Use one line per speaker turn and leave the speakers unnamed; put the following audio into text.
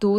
2